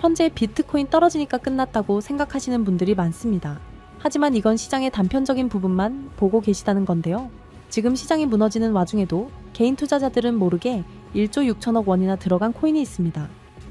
현재 비트코인 떨어지니까 끝났다고 생각하시는 분들이 많습니다. 하지만 이건 시장의 단편적인 부분만 보고 계시다는 건데요. 지금 시장이 무너지는 와중에도 개인 투자자들은 모르게 1조 6천억 원이나 들어간 코인이 있습니다.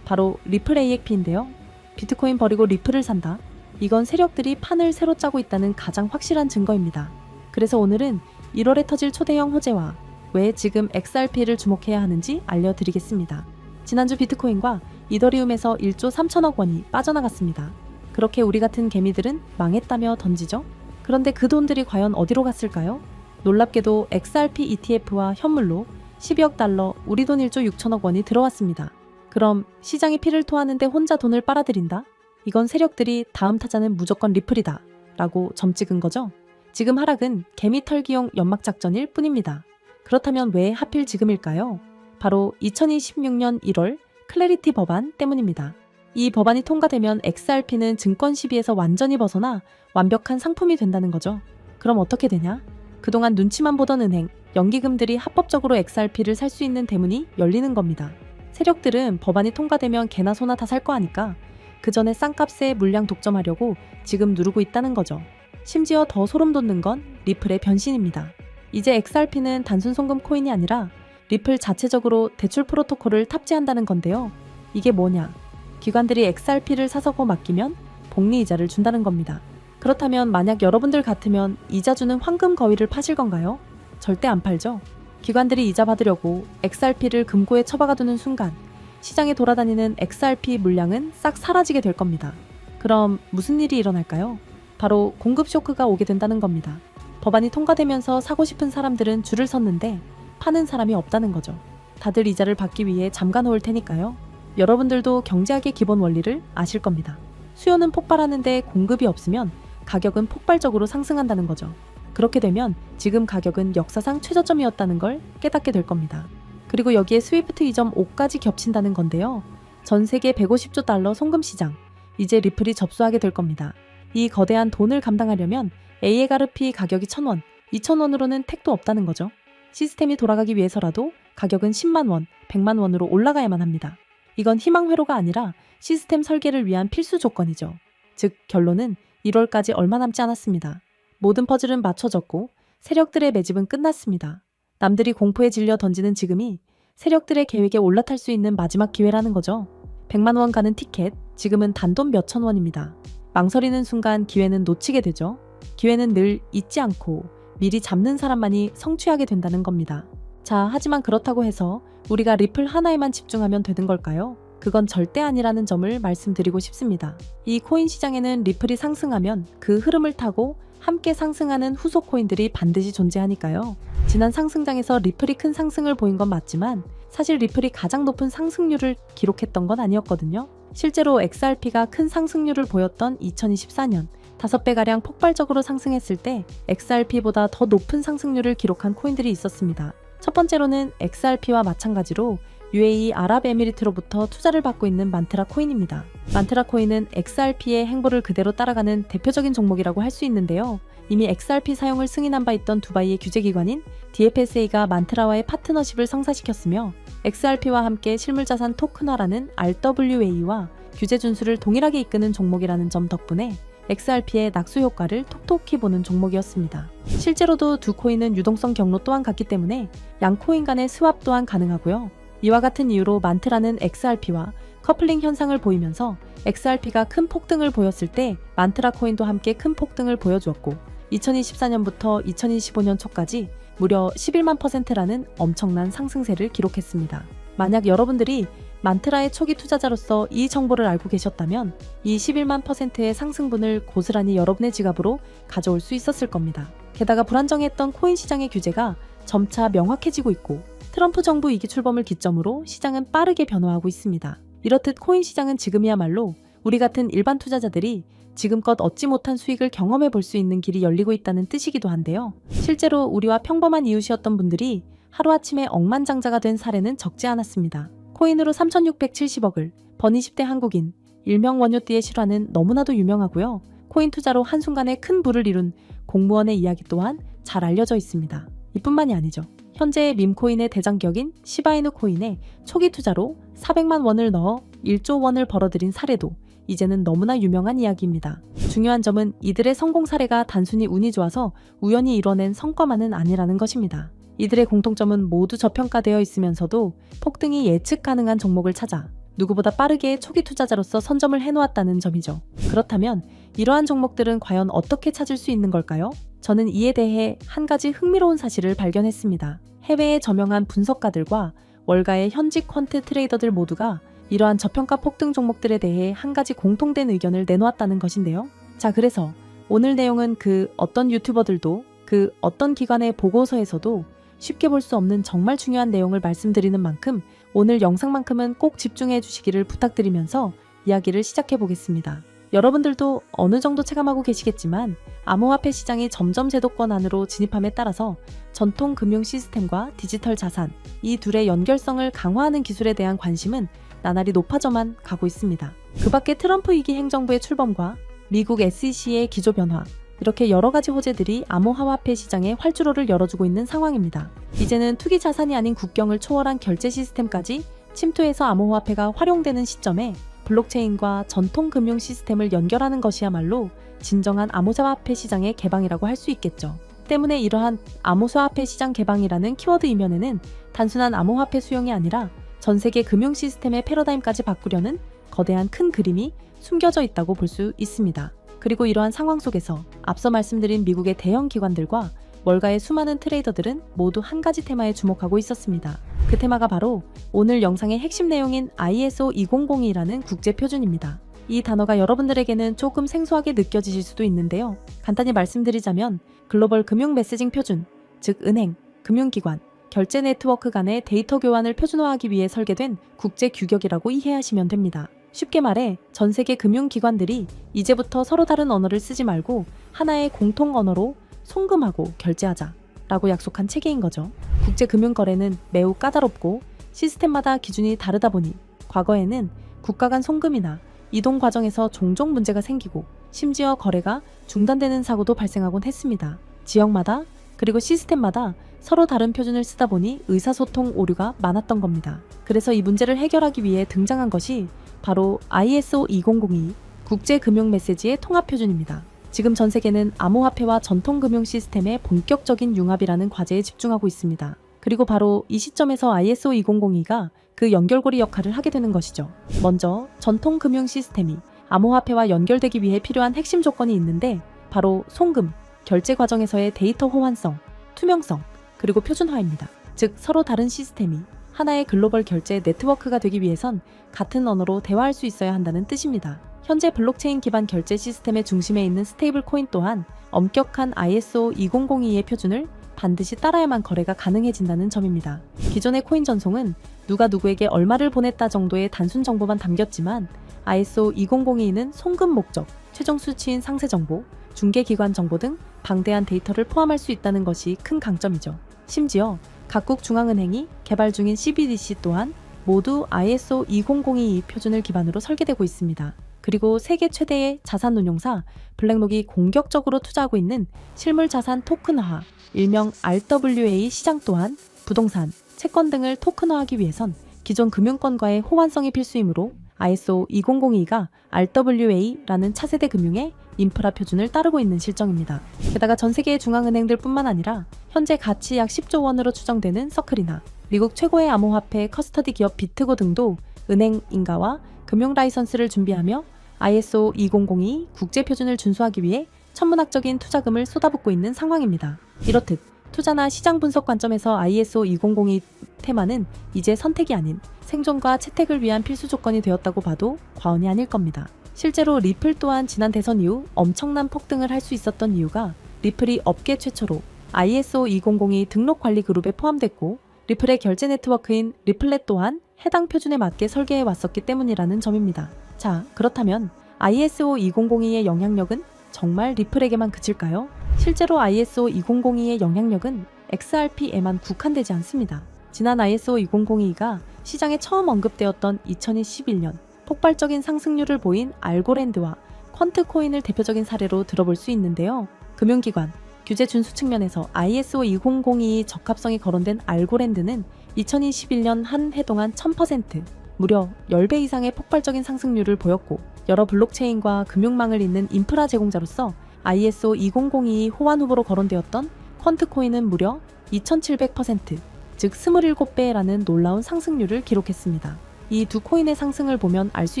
바로 리플 AXP인데요. 비트코인 버리고 리플을 산다. 이건 세력들이 판을 새로 짜고 있다는 가장 확실한 증거입니다. 그래서 오늘은 1월에 터질 초대형 호재와 왜 지금 XRP를 주목해야 하는지 알려드리겠습니다. 지난주 비트코인과 이더리움에서 1조 3천억 원이 빠져나갔습니다. 그렇게 우리 같은 개미들은 망했다며 던지죠? 그런데 그 돈들이 과연 어디로 갔을까요? 놀랍게도 XRP ETF와 현물로 12억 달러, 우리 돈 1조 6천억 원이 들어왔습니다. 그럼 시장이 피를 토하는데 혼자 돈을 빨아들인다? 이건 세력들이 다음 타자는 무조건 리플이다 라고 점 찍은 거죠. 지금 하락은 개미 털기용 연막작전일 뿐입니다. 그렇다면 왜 하필 지금일까요? 바로 2026년 1월 클래리티 법안 때문입니다. 이 법안이 통과되면 XRP는 증권 시비에서 완전히 벗어나 완벽한 상품이 된다는 거죠. 그럼 어떻게 되냐? 그동안 눈치만 보던 은행, 연기금들이 합법적으로 XRP를 살 수 있는 대문이 열리는 겁니다. 세력들은 법안이 통과되면 개나 소나 다 살 거 아니까 그 전에 싼값에 물량 독점하려고 지금 누르고 있다는 거죠. 심지어 더 소름 돋는 건 리플의 변신입니다. 이제 XRP는 단순 송금 코인이 아니라 리플 자체적으로 대출 프로토콜을 탑재한다는 건데요. 이게 뭐냐? 기관들이 XRP를 사서고 맡기면 복리 이자를 준다는 겁니다. 그렇다면 만약 여러분들 같으면 이자 주는 황금 거위를 파실 건가요? 절대 안 팔죠. 기관들이 이자 받으려고 XRP를 금고에 처박아두는 순간 시장에 돌아다니는 XRP 물량은 싹 사라지게 될 겁니다. 그럼 무슨 일이 일어날까요? 바로 공급 쇼크가 오게 된다는 겁니다. 법안이 통과되면서 사고 싶은 사람들은 줄을 섰는데 파는 사람이 없다는 거죠. 다들 이자를 받기 위해 잠가 놓을 테니까요. 여러분들도 경제학의 기본 원리를 아실 겁니다. 수요는 폭발하는데 공급이 없으면 가격은 폭발적으로 상승한다는 거죠. 그렇게 되면 지금 가격은 역사상 최저점이었다는 걸 깨닫게 될 겁니다. 그리고 여기에 스위프트 2.5까지 겹친다는 건데요. 전 세계 150조 달러 송금 시장, 이제 리플이 접수하게 될 겁니다. 이 거대한 돈을 감당하려면 AXRP 가격이 1,000원, 2,000원으로는 택도 없다는 거죠. 시스템이 돌아가기 위해서라도 가격은 10만 원, 100만 원으로 올라가야만 합니다. 이건 희망회로가 아니라 시스템 설계를 위한 필수 조건이죠. 즉 결론은 1월까지 얼마 남지 않았습니다. 모든 퍼즐은 맞춰졌고 세력들의 매집은 끝났습니다. 남들이 공포에 질려 던지는 지금이 세력들의 계획에 올라탈 수 있는 마지막 기회라는 거죠. 100만 원 가는 티켓, 지금은 단돈 몇천 원입니다. 망설이는 순간 기회는 놓치게 되죠. 기회는 늘 잊지 않고 미리 잡는 사람만이 성취하게 된다는 겁니다. 자, 하지만 그렇다고 해서 우리가 리플 하나에만 집중하면 되는 걸까요? 그건 절대 아니라는 점을 말씀드리고 싶습니다. 이 코인 시장에는 리플이 상승하면 그 흐름을 타고 함께 상승하는 후속 코인들이 반드시 존재하니까요. 지난 상승장에서 리플이 큰 상승을 보인 건 맞지만 사실 리플이 가장 높은 상승률을 기록했던 건 아니었거든요. 실제로 XRP가 큰 상승률을 보였던 2024년 5배가량 폭발적으로 상승했을 때 XRP보다 더 높은 상승률을 기록한 코인들이 있었습니다. 첫 번째로는 XRP와 마찬가지로 UAE 아랍에미리트로부터 투자를 받고 있는 만트라 코인입니다. 만트라 코인은 XRP의 행보를 그대로 따라가는 대표적인 종목이라고 할 수 있는데요. 이미 XRP 사용을 승인한 바 있던 두바이의 규제기관인 DFSA가 만트라와의 파트너십을 성사시켰으며 XRP와 함께 실물자산 토큰화라는 RWA와 규제 준수를 동일하게 이끄는 종목이라는 점 덕분에 XRP의 낙수 효과를 톡톡히 보는 종목이었습니다. 실제로도 두 코인은 유동성 경로 또한 같기 때문에 양 코인 간의 스왑 또한 가능하고요. 이와 같은 이유로 만트라는 XRP와 커플링 현상을 보이면서 XRP가 큰 폭등을 보였을 때 만트라 코인도 함께 큰 폭등을 보여주었고 2024년부터 2025년 초까지 무려 11만 %라는 엄청난 상승세를 기록했습니다. 만약 여러분들이 만트라의 초기 투자자로서 이 정보를 알고 계셨다면 이 11만 %의 상승분을 고스란히 여러분의 지갑으로 가져올 수 있었을 겁니다. 게다가 불안정했던 코인 시장의 규제가 점차 명확해지고 있고 트럼프 정부 2기 출범을 기점으로 시장은 빠르게 변화하고 있습니다. 이렇듯 코인 시장은 지금이야말로 우리 같은 일반 투자자들이 지금껏 얻지 못한 수익을 경험해 볼 수 있는 길이 열리고 있다는 뜻이기도 한데요. 실제로 우리와 평범한 이웃이었던 분들이 하루아침에 억만장자가 된 사례는 적지 않았습니다. 코인으로 3,670억을 번 20대 한국인, 일명 원효띠의 실화는 너무나도 유명하고요. 코인 투자로 한순간에 큰 부를 이룬 공무원의 이야기 또한 잘 알려져 있습니다. 이뿐만이 아니죠. 현재 밈코인의 대장격인 시바이누 코인에 초기 투자로 400만 원을 넣어 1조 원을 벌어들인 사례도 이제는 너무나 유명한 이야기입니다. 중요한 점은 이들의 성공 사례가 단순히 운이 좋아서 우연히 이뤄낸 성과만은 아니라는 것입니다. 이들의 공통점은 모두 저평가되어 있으면서도 폭등이 예측 가능한 종목을 찾아 누구보다 빠르게 초기 투자자로서 선점을 해놓았다는 점이죠. 그렇다면 이러한 종목들은 과연 어떻게 찾을 수 있는 걸까요? 저는 이에 대해 한 가지 흥미로운 사실을 발견했습니다. 해외의 저명한 분석가들과 월가의 현직 퀀트 트레이더들 모두가 이러한 저평가 폭등 종목들에 대해 한 가지 공통된 의견을 내놓았다는 것인데요. 자, 그래서 오늘 내용은 그 어떤 유튜버들도 그 어떤 기관의 보고서에서도 쉽게 볼 수 없는 정말 중요한 내용을 말씀드리는 만큼 오늘 영상만큼은 꼭 집중해 주시기를 부탁드리면서 이야기를 시작해 보겠습니다. 여러분들도 어느 정도 체감하고 계시겠지만 암호화폐 시장이 점점 제도권 안으로 진입함에 따라서 전통 금융 시스템과 디지털 자산, 이 둘의 연결성을 강화하는 기술에 대한 관심은 나날이 높아져만 가고 있습니다. 그 밖에 트럼프 2기 행정부의 출범과 미국 SEC의 기조 변화, 이렇게 여러 가지 호재들이 암호화폐 시장에 활주로를 열어주고 있는 상황입니다. 이제는 투기 자산이 아닌 국경을 초월한 결제 시스템까지 침투해서 암호화폐가 활용되는 시점에 블록체인과 전통 금융 시스템을 연결하는 것이야말로 진정한 암호화폐 시장의 개방이라고 할 수 있겠죠. 때문에 이러한 암호화폐 시장 개방이라는 키워드 이면에는 단순한 암호화폐 수용이 아니라 전 세계 금융 시스템의 패러다임까지 바꾸려는 거대한 큰 그림이 숨겨져 있다고 볼 수 있습니다. 그리고 이러한 상황 속에서 앞서 말씀드린 미국의 대형 기관들과 월가의 수많은 트레이더들은 모두 한 가지 테마에 주목하고 있었습니다. 그 테마가 바로 오늘 영상의 핵심 내용인 ISO 2002라는 국제 표준입니다. 이 단어가 여러분들에게는 조금 생소하게 느껴지실 수도 있는데요. 간단히 말씀드리자면 글로벌 금융 메시징 표준, 즉 은행, 금융기관, 결제 네트워크 간의 데이터 교환을 표준화하기 위해 설계된 국제 규격이라고 이해하시면 됩니다. 쉽게 말해 전 세계 금융기관들이 이제부터 서로 다른 언어를 쓰지 말고 하나의 공통 언어로 송금하고 결제하자 라고 약속한 체계인 거죠. 국제금융거래는 매우 까다롭고 시스템마다 기준이 다르다 보니 과거에는 국가 간 송금이나 이동 과정에서 종종 문제가 생기고 심지어 거래가 중단되는 사고도 발생하곤 했습니다. 지역마다 그리고 시스템마다 서로 다른 표준을 쓰다 보니 의사소통 오류가 많았던 겁니다. 그래서 이 문제를 해결하기 위해 등장한 것이 바로 ISO 2002 국제금융 메시지의 통합 표준입니다. 지금 전 세계는 암호화폐와 전통금융 시스템의 본격적인 융합이라는 과제에 집중하고 있습니다. 그리고 바로 이 시점에서 ISO 2002가 그 연결고리 역할을 하게 되는 것이죠. 먼저 전통금융 시스템이 암호화폐와 연결되기 위해 필요한 핵심 조건이 있는데 바로 송금, 결제 과정에서의 데이터 호환성, 투명성, 그리고 표준화입니다. 즉 서로 다른 시스템이 하나의 글로벌 결제 네트워크가 되기 위해선 같은 언어로 대화할 수 있어야 한다는 뜻입니다. 현재 블록체인 기반 결제 시스템의 중심에 있는 스테이블 코인 또한 엄격한 ISO 2002의 표준을 반드시 따라야만 거래가 가능해진다는 점입니다. 기존의 코인 전송은 누가 누구에게 얼마를 보냈다 정도의 단순 정보만 담겼지만 ISO 2002는 송금 목적, 최종 수취인 상세 정보, 중개기관 정보 등 방대한 데이터를 포함할 수 있다는 것이 큰 강점이죠. 심지어 각국 중앙은행이 개발 중인 CBDC 또한 모두 ISO 2002 표준을 기반으로 설계되고 있습니다. 그리고 세계 최대의 자산운용사 블랙록이 공격적으로 투자하고 있는 실물자산 토큰화, 일명 RWA 시장 또한 부동산, 채권 등을 토큰화하기 위해선 기존 금융권과의 호환성이 필수이므로 ISO 2002가 RWA라는 차세대 금융의 인프라 표준을 따르고 있는 실정입니다. 게다가 전 세계의 중앙은행들 뿐만 아니라 현재 가치 약 10조 원으로 추정되는 서클이나 미국 최고의 암호화폐 커스터디 기업 비트고 등도 은행 인가와 금융 라이선스를 준비하며 ISO 2002 국제 표준을 준수하기 위해 천문학적인 투자금을 쏟아붓고 있는 상황입니다. 이렇듯 투자나 시장 분석 관점에서 ISO 2002 테마는 이제 선택이 아닌 생존과 채택을 위한 필수 조건이 되었다고 봐도 과언이 아닐 겁니다. 실제로 리플 또한 지난 대선 이후 엄청난 폭등을 할 수 있었던 이유가 리플이 업계 최초로 ISO 2002 등록 관리 그룹에 포함됐고 리플의 결제 네트워크인 리플렛 또한 해당 표준에 맞게 설계해 왔었기 때문이라는 점입니다. 자, 그렇다면 ISO 2002의 영향력은 정말 리플에게만 그칠까요? 실제로 ISO 2002의 영향력은 XRP에만 국한되지 않습니다. 지난 ISO 2002가 시장에 처음 언급되었던 2021년 폭발적인 상승률을 보인 알고랜드와 퀀트코인을 대표적인 사례로 들어볼 수 있는데요. 금융기관, 규제 준수 측면에서 ISO 2002 적합성이 거론된 알고랜드는 2021년 한 해 동안 1000%, 무려 10배 이상의 폭발적인 상승률을 보였고 여러 블록체인과 금융망을 잇는 인프라 제공자로서 ISO 20022 호환 후보로 거론되었던 퀀트코인은 무려 2700%, 즉 27배라는 놀라운 상승률을 기록했습니다. 이 두 코인의 상승을 보면 알 수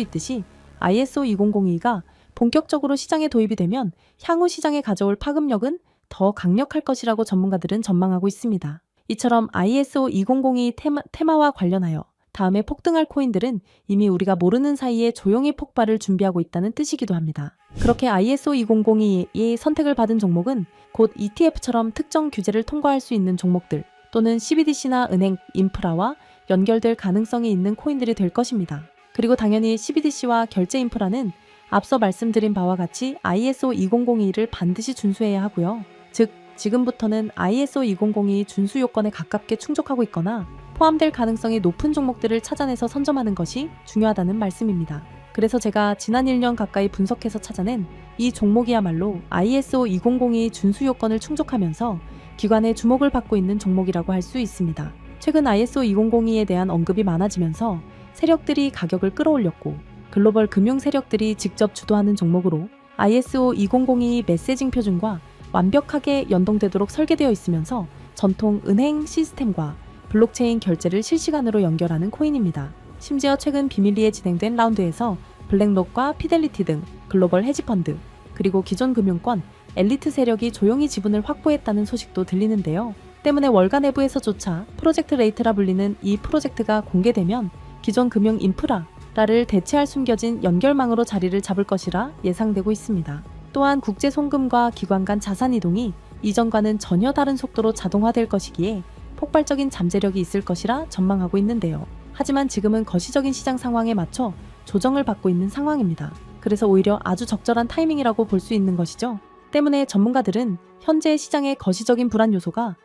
있듯이 ISO 2022가 본격적으로 시장에 도입이 되면 향후 시장에 가져올 파급력은 더 강력할 것이라고 전문가들은 전망하고 있습니다. 이처럼 ISO 2022 테마와 관련하여 다음에 폭등할 코인들은 이미 우리가 모르는 사이에 조용히 폭발을 준비하고 있다는 뜻이기도 합니다. 그렇게 ISO 2022의 선택을 받은 종목은 곧 ETF처럼 특정 규제를 통과할 수 있는 종목들 또는 CBDC나 은행, 인프라와 연결될 가능성이 있는 코인들이 될 것입니다. 그리고 당연히 CBDC와 결제 인프라는 앞서 말씀드린 바와 같이 ISO 2022를 반드시 준수해야 하고요. 즉, 지금부터는 ISO 2022 준수 요건에 가깝게 충족하고 있거나 포함될 가능성이 높은 종목들을 찾아내서 선점하는 것이 중요하다는 말씀입니다. 그래서 제가 지난 1년 가까이 분석해서 찾아낸 이 종목이야말로 ISO 2022 준수 요건을 충족하면서 기관의 주목을 받고 있는 종목이라고 할 수 있습니다. 최근 ISO 2022에 대한 언급이 많아지면서 세력들이 가격을 끌어올렸고 글로벌 금융 세력들이 직접 주도하는 종목으로 ISO 2022 메시징 표준과 완벽하게 연동되도록 설계되어 있으면서 전통 은행 시스템과 블록체인 결제를 실시간으로 연결하는 코인입니다. 심지어 최근 비밀리에 진행된 라운드에서 블랙록과 피델리티 등 글로벌 헤지펀드, 그리고 기존 금융권, 엘리트 세력이 조용히 지분을 확보했다는 소식도 들리는데요. 때문에 월가 내부에서조차 프로젝트 레이트라 불리는 이 프로젝트가 공개되면 기존 금융 인프라를 대체할 숨겨진 연결망으로 자리를 잡을 것이라 예상되고 있습니다. 또한 국제 송금과 기관 간 자산 이동이 이전과는 전혀 다른 속도로 자동화될 것이기에 폭발적인 잠재력이 있을 것이라 전망하고 있는데요. 하지만 지금은 거시적인 시장 상황에 맞춰 조정을 받고 있는 상황입니다. 그래서 오히려 아주 적절한 타이밍이라고 볼 수 있는 것이죠. 때문에 전문가들은 현재 시장의 거시적인 불안 요소가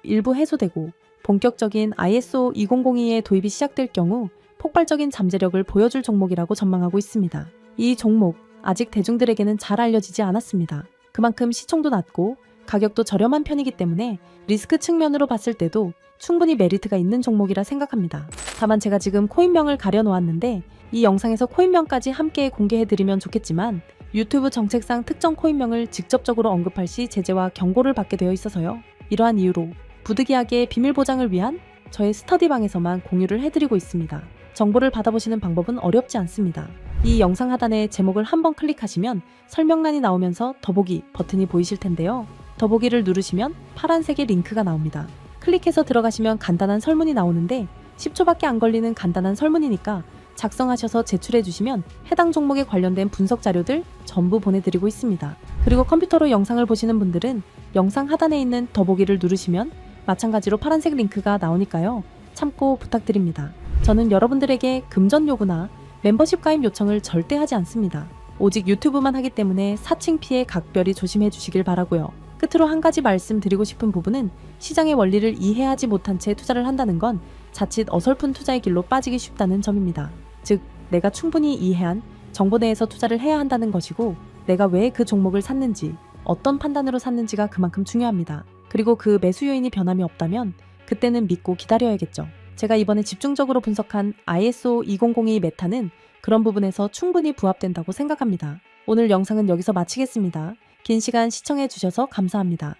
일부 해소되고 본격적인 ISO 2022의 도입이 시작될 경우 폭발적인 잠재력을 보여줄 종목이라고 전망하고 있습니다. 이 종목 아직 대중들에게는 잘 알려지지 않았습니다. 그만큼 시총도 낮고 가격도 저렴한 편이기 때문에 리스크 측면으로 봤을 때도 충분히 메리트가 있는 종목이라 생각합니다. 다만 제가 지금 코인명을 가려놓았는데 이 영상에서 코인명까지 함께 공개해드리면 좋겠지만 유튜브 정책상 특정 코인명을 직접적으로 언급할 시 제재와 경고를 받게 되어 있어서요. 이러한 이유로 부득이하게 비밀 보장을 위한 저의 스터디방에서만 공유를 해드리고 있습니다. 정보를 받아보시는 방법은 어렵지 않습니다. 이 영상 하단에 제목을 한번 클릭하시면 설명란이 나오면서 더보기 버튼이 보이실 텐데요. 더보기를 누르시면 파란색의 링크가 나옵니다. 클릭해서 들어가시면 간단한 설문이 나오는데 10초밖에 안 걸리는 간단한 설문이니까 작성하셔서 제출해 주시면 해당 종목에 관련된 분석 자료들 전부 보내드리고 있습니다. 그리고 컴퓨터로 영상을 보시는 분들은 영상 하단에 있는 더보기를 누르시면 마찬가지로 파란색 링크가 나오니까요. 참고 부탁드립니다. 저는 여러분들에게 금전 요구나 멤버십 가입 요청을 절대 하지 않습니다. 오직 유튜브만 하기 때문에 사칭 피해 각별히 조심해 주시길 바라고요. 끝으로 한 가지 말씀드리고 싶은 부분은 시장의 원리를 이해하지 못한 채 투자를 한다는 건 자칫 어설픈 투자의 길로 빠지기 쉽다는 점입니다. 즉, 내가 충분히 이해한 정보 내에서 투자를 해야 한다는 것이고 내가 왜 그 종목을 샀는지, 어떤 판단으로 샀는지가 그만큼 중요합니다. 그리고 그 매수 요인이 변함이 없다면 그때는 믿고 기다려야겠죠. 제가 이번에 집중적으로 분석한 ISO 2022 메타는 그런 부분에서 충분히 부합된다고 생각합니다. 오늘 영상은 여기서 마치겠습니다. 긴 시간 시청해 주셔서 감사합니다.